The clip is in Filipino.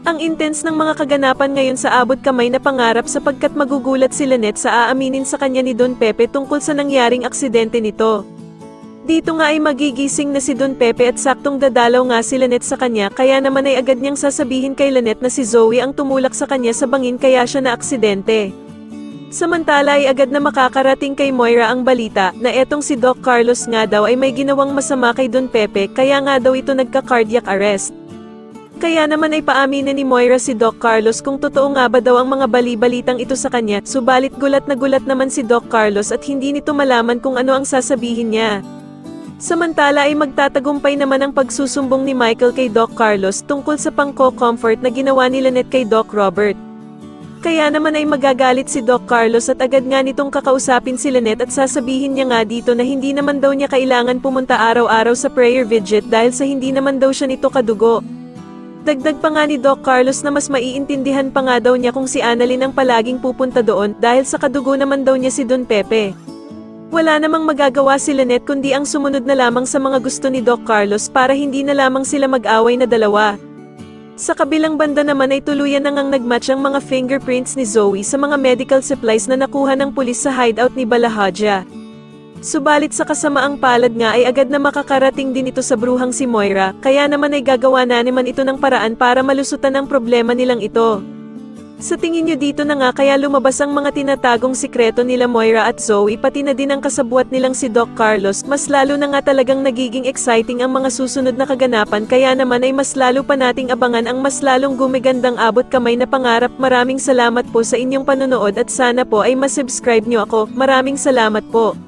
Ang intense ng mga kaganapan ngayon sa abot kamay na pangarap sapagkat magugulat si Lynette sa aaminin sa kanya ni Don Pepe tungkol sa nangyaring aksidente nito. Dito nga ay magigising na si Don Pepe at saktong dadalaw nga si Lynette sa kanya kaya naman ay agad niyang sasabihin kay Lynette na si Zoe ang tumulak sa kanya sa bangin kaya siya na aksidente. Samantala ay agad na makakarating kay Moira ang balita na etong si Doc Carlos nga daw ay may ginawang masama kay Don Pepe kaya nga daw ito nagka-cardiac arrest. Kaya naman ay paaminin ni Moira si Doc Carlos kung totoo nga ba daw ang mga bali-balitang ito sa kanya, subalit gulat na gulat naman si Doc Carlos at hindi nito malaman kung ano ang sasabihin niya. Samantala ay magtatagumpay naman ang pagsusumbong ni Michael kay Doc Carlos tungkol sa pangko-comfort na ginawa ni Lynette kay Doc Robert. Kaya naman ay magagalit si Doc Carlos at agad nga nitong kakausapin si Lynette at sasabihin niya nga dito na hindi naman daw niya kailangan pumunta araw-araw sa prayer vigil dahil sa hindi naman daw siya nito kadugo. Dagdag pa nga ni Doc Carlos na mas maiintindihan pa nga daw niya kung si Annalyn ang palaging pupunta doon dahil sa kadugo naman daw niya si Don Pepe. Wala namang magagawa si Lynette kundi ang sumunod na lamang sa mga gusto ni Doc Carlos para hindi na lamang sila mag-away na dalawa. Sa kabilang banda naman ay tuluyan na ngang nagmatch ang mga fingerprints ni Zoe sa mga medical supplies na nakuha ng pulis sa hideout ni Balahaja. Subalit sa kasamaang palad nga ay agad na makakarating din ito sa bruhang si Moira, kaya naman ay gagawa na naman ito ng paraan para malusutan ang problema nilang ito. Sa tingin nyo dito na nga kaya lumabas ang mga tinatagong sikreto nila Moira at Zoe pati na din ang kasabuat nilang si Doc Carlos, mas lalo na nga talagang nagiging exciting ang mga susunod na kaganapan kaya naman ay mas lalo pa nating abangan ang mas lalong gumigandang abot kamay na pangarap. Maraming salamat po sa inyong panonood at sana po ay masubscribe nyo ako. Maraming salamat po.